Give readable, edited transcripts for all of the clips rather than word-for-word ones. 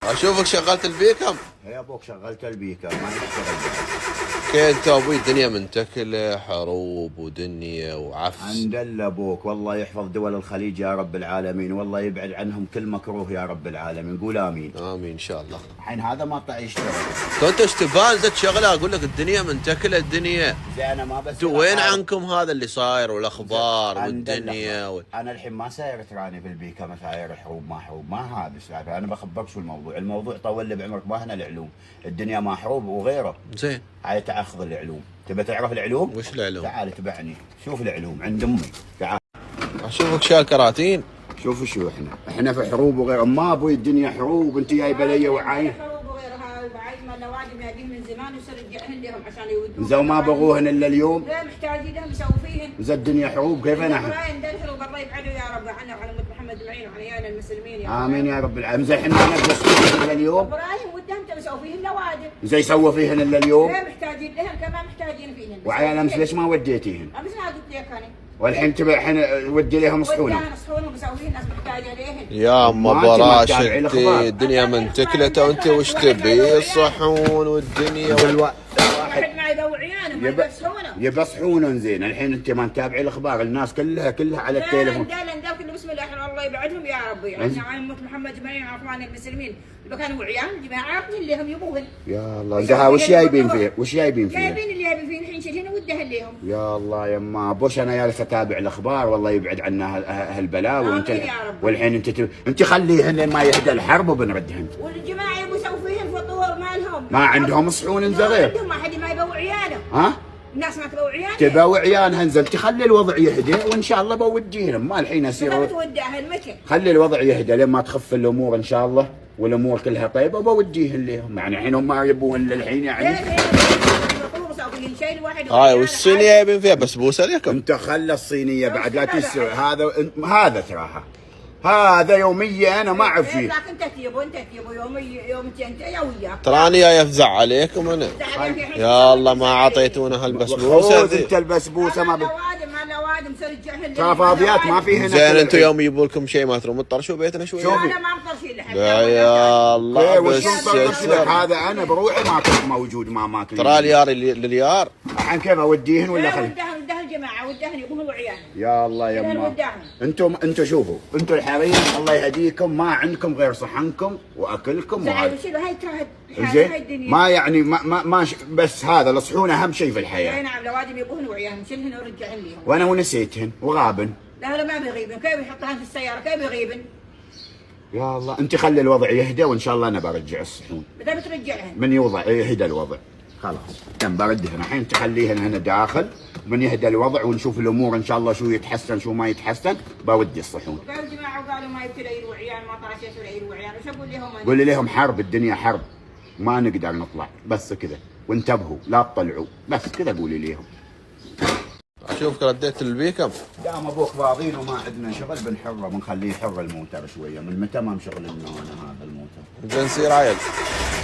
اشوفك شغلت البيكم. يا ابوك شغلت البيكم ما تشتغل. كنت ابوي الدنيا منتكله، حروب ودنيا وعفس. عند ابوك والله يحفظ دول الخليج يا رب العالمين، والله يبعد عنهم كل مكروه يا رب العالمين. قول امين. امين ان شاء الله. الحين هذا ما طلع يشتغل. كنت اشتبان زت شغله، اقول لك الدنيا منتكله الدنيا. زين انا ما بس وين عنكم هذا اللي صاير والاخبار والدنيا انا الحين ما ساير تراني في البيكم، ساير حروب ما حروب، ما هذا السالفه. انا بخبرك شو الموضوع. الموضوع طول لي بعمرك، ما هنا العلوم، الدنيا ما حروب وغيره. زين. هاي تاخذ العلوم. تبي تعرف العلوم؟ وش العلوم؟ تعال اتبعني شوف العلوم عند امي. تعال اشوفك شال كراتين. شوف شو احنا في حروب وغيره. ما ابوي الدنيا حروب، انت جايبه لي وعاي حروب وغيرها. بعد ما النوادم ياقين من زمان وسرجعهن لهم عشان يودون. زو ما بغوهن الا اليوم. لا محتاجين لهم يسووا فيهن. زي الدنيا حروب كيف انا؟ الله يندلهم بالله يبعدوا يا رب عنا وعلى امه محمد معين وعلينا المسلمين يا رب. امين يا رب العالمين. زي احنا نقص الا اليوم. ابراهيم ودهم تسووا فيهن نوادم. زي سووا فيهن الا اليوم. لا محتاجين لهم كمان محتاجين فيهن. وعيال امس ليش ما وديتيهن؟ امس ما قلت لك انا. والحين تبي الحين ودي لهم صحونه. ودانا صحونه ومسويين ناس محتاجه ليهن. يا اما ما أنت ما تتابعي براشد الأخبار. الدنيا منتكله وانت وش تبي؟ الصحون والدنيا واحد ما يبوع عيانه ما يبوع صحونه. يبى صحونه. زين الحين انت ما متابعي الاخبار، الناس كلها على التليفون. لا كله بسم الله الله يبعدهم يا ربي. عنا عن امه محمد جميعا عفوان المسلمين. اللي كانوا عيان جماعه اللي هم يبوهن. يا الله زها وش جايبين فيه؟ وش جايبين فيه؟ جايبين اللي جايبين فيه الحين شيلين ودهن لهم. يا الله يما بوش انا جالس اتابع الاخبار، والله يبعد عنا هالبلاوي. وانت والحين انت خليهن لين ما يهدى الحرب وبنردهن. والجماعه يبوا يسووا فيهن فطور مالهم. ما عندهم صحون صغير. عندهم ما حد ما يبوع عيانه. ها؟ الناس ما تبوع عيانه. تبوع عيانها. انزل تخلي الوضع يهدى وان شاء الله بوديهم. ما الحين يصير. تودعهن متى؟ خلي الوضع يهدى لين ما تخف الامور ان شاء الله، والامور كلها طيبه وبوديهن لهم. يعني الحين هم ما يبون للحين يعني. هاي والصينيه جايبين فيها بسبوسه لكم. انت خلى الصينيه بعد لا تسوي هذا تراها هذا يوميا انا ما اعرف شيء. لكن انت تجيبوا يومتين انت يا وياه. تراني جاي افزع عليكم انا. يا الله ما اعطيتونا هالبسبوسه خذ انت البسبوسه ما لوادم سرجعهن. ترى فاضيات ما في هنا. زين انتم يوم يجيبوا لكم شيء ما تروم تطرشوا بيتنا شوي. شوفي انا ما امطر شيء لحد. لا يا الله وش بس هذا انا بروحي ما كنت موجود ما ماكل. ترى اليار لليار. الحين كيف اوديهن ولا خلي؟ ودهن الجماعه ودهن يبوهم وعيان. يا الله يما انتم شوفوا انتم الحريم الله يهديكم، ما عندكم غير صحنكم واكلكم وهذا. هاي ترى زين ما يعني ما بس هذا الصحون اهم شيء في الحياه. اي نعم لوادم يبوهن وعيانهم شلهن ورجعهن لهم. وانا ونسيتهن وغابن. لا ما بيغيبن. كيف يحطهن في السياره كيف يغيبن؟ يا الله انت خلي الوضع يهدى وان شاء الله انا برجع الصحون. متى بترجعهن؟ من يوضع يهدى الوضع خلاص كم بردهن. الحين تخليهن هنا داخل من يهدى الوضع ونشوف الامور ان شاء الله شو يتحسن شو ما يتحسن بودي الصحون. قالوا جماعه وقالوا ما يبتلى يروح عيال ما طاشت ولا يروح عيال. وش اقول لهم انا؟ قولي لهم حرب الدنيا حرب ما نقدر نطلع بس كذا وانتبهوا لا تطلعوا بس كذا قولي لهم. اشوفك رديت البيكم. دام ابوك فاضيين وما عندنا شغل بنحره بنخليه حر الموتر شويه. من متى ما مشغل لنا انا هذا الموتر. زين سير عيل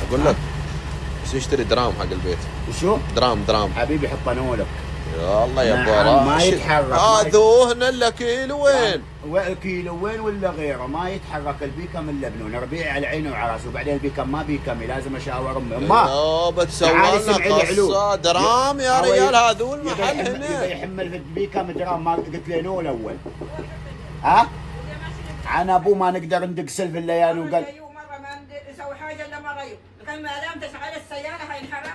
اقول لك بس يشتري درام حق البيت. شو؟ درام حبيبي حطنوا لك. يا الله يا ما يتحرك. هذوهن الا كيلوين. كيلوين ولا غيره ما يتحرك البيكم الا بنون. ربيعي على عينه وعراسه وبعدين البيكم ما بيكمي لازم اشاور امي. ما بتسوي لنا قصه درام يا رجال. هذول المحل هنا يحمل في البيكم درام. ما قلت له نو الاول ها انا ابوه ما نقدر ندق سلف الليالي وقال مره ما نسوي حاجه الا مره كان ما دام تشعل السياره هاي الحرارة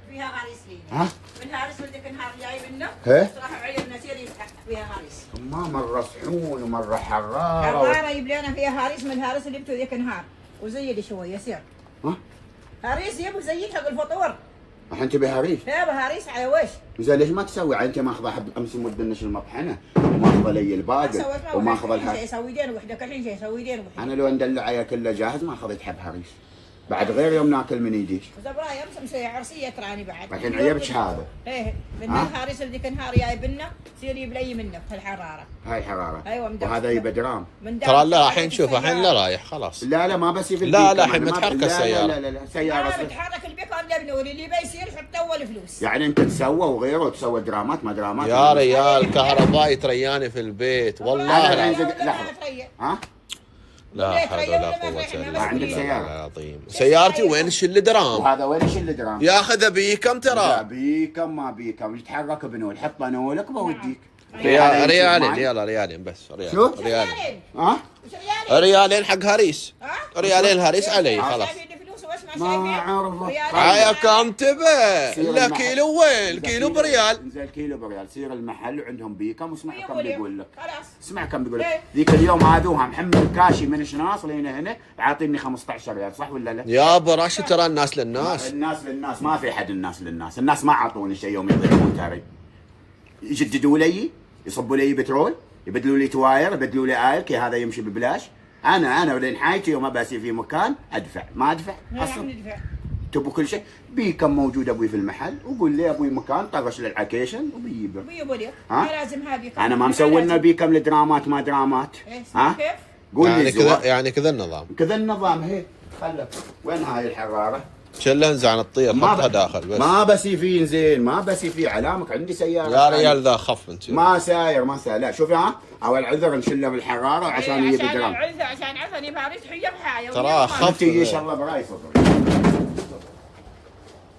فيها غريس لي. ها؟ من هارس ولدك نهار جاي منه. ايه؟ صراحه عيل نسير يفتح فيها هارس. ما مره صحون ومره حراره. حراره يجيب لنا فيها هارس من الهارس اللي جبته ذيك النهار وزيد شويه يصير. ها؟ هاريس يبغى زيتها بالفطور. الحين تبي هريس؟ ايه بهاريس على وش؟ زين ليش ما تسوي؟ انت ماخذه حب امس مدنش المطحنه وماخذه لي الباقي وماخذه الحين يسوي دين وحدك الحين يسوي دين وحدك. انا لو ندلع كله جاهز ما اخذت حب هريس. بعد غير يوم ناكل من يديش. زبراء يمس مسوي عرسيه تراني بعد. لكن عيبك هذا. ايه من الهارس ذيك النهار جايبنا يصير يبلي منه في الحراره. هاي حراره. ايوه وهذا يبى درام. ترى لا الحين شوف الحين لا رايح خلاص. لا ما بس في لا الحين متحركه السياره. لا سياره بتحرك البيكون لبنور اللي بيصير يحط اول فلوس. يعني انت تسوى وغيره وتسوى درامات ما درامات. يا ريال كهربائي ترياني في البيت والله. لحظه ها لا حول ولا قوة الا عندك بالله سيارة؟ العظيم. سيارتي وين الشل درام وهذا وين شل درام؟ ياخذ بيكم لا ترى. بيكم ما بيكم يتحرك بنول، حط نولك بوديك. ريالين بس شو؟ ريالين. ها؟ ريالين حق هريس. ريالين هريس علي خلاص. ما اعرف. كم تبى؟ لا كيلو وين؟ الكيلو بريال. زين الكيلو بريال. سير المحل وعندهم بيكم واسمع كم بيقول لك. خلاص اسمع كم بيقول لك. ذيك اليوم هذوها محمد كاشي من شناص لهنا هنا عاطيني 15 ريال، صح ولا لا؟ يا براشي ترى الناس للناس. الناس للناس، ما في حد الناس للناس، الناس ما عطوني شيء يوم يضيعون تاري. يجددوا لي، يصبوا لي بترول، يبدلوا لي تواير، يبدلوا لي آيل كي هذا يمشي ببلاش. انا ولين حاجتي يوم اباسي في مكان ادفع، ما ادفع اصلا. تبوا كل شيء. بيكم موجود ابوي في المحل، وقول لي ابوي مكان طرش للعكيشن وبيجيبه. ها؟ لازم هذه انا ما مسوي لنا بيكم لدرامات ما درامات. ها؟ كيف؟ قول يعني لي كذا يعني كذا النظام. كذا النظام. هي خلك وين هاي الحراره؟ شله انزع عن الطير حطها داخل بس. ما بسي فيه زين، ما بسي فيه علامك. عندي سياره يا ريال ذا خف انت. ما ساير لا شوفي ها، اول عذر نشله بالحراره وعشان يجي درام. عشان عفني باريس حيه بحايه ترى خف ان شاء الله براي صدر.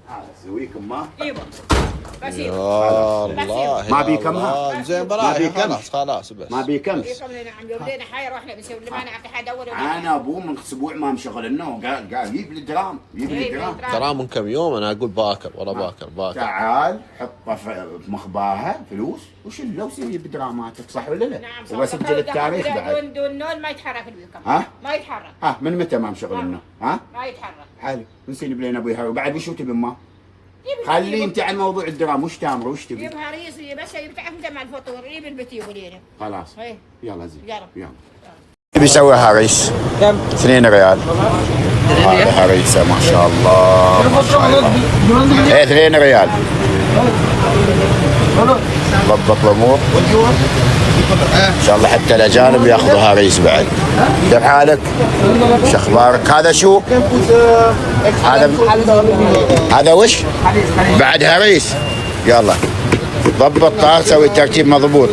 هذا اسويكم ما بس يا الله ما بيكمها. زين براي خلاص بس ما بيكمش. لنا حاير واحنا بنسوي ما نعطي حد اول. انا ابوه من اسبوع ما مشغلنا وقال جيب لي درام، جيب لي درام. ترى من كم يوم انا اقول باكر ورا باكر. تعال حطه في مخباها فلوس وشله وسوي بدراماتك، صح ولا لا؟ نعم. وبسجل التاريخ بعد. دون نول ما يتحرك البيكم. ها؟ ما يتحرك. ها من متى ما مشغلنا؟ ها؟ ما يتحرك. حلو. نسيني بلين ابوي هاي وبعد وشو تبي ما؟ خلي انت عن موضوع الدرام. وش تامر وش تبي؟ جيب هريس بس بتعرف انت مع الفطور جيب البتي ولينا. خلاص. ايه يلا زين. يلا. تبي يسوي هريس؟ كم؟ 2 ريال. هذا هريسه ما شاء الله. ما شاء الله. ايه 2 ريال. ضبط الامور. ان شاء الله حتى الاجانب ياخذوا هريس بعد. كيف حالك؟ شو اخبارك؟ هذا شو؟ هذا وش؟ بعد هريس. يلا ضبط طار، سوي ترتيب مضبوط.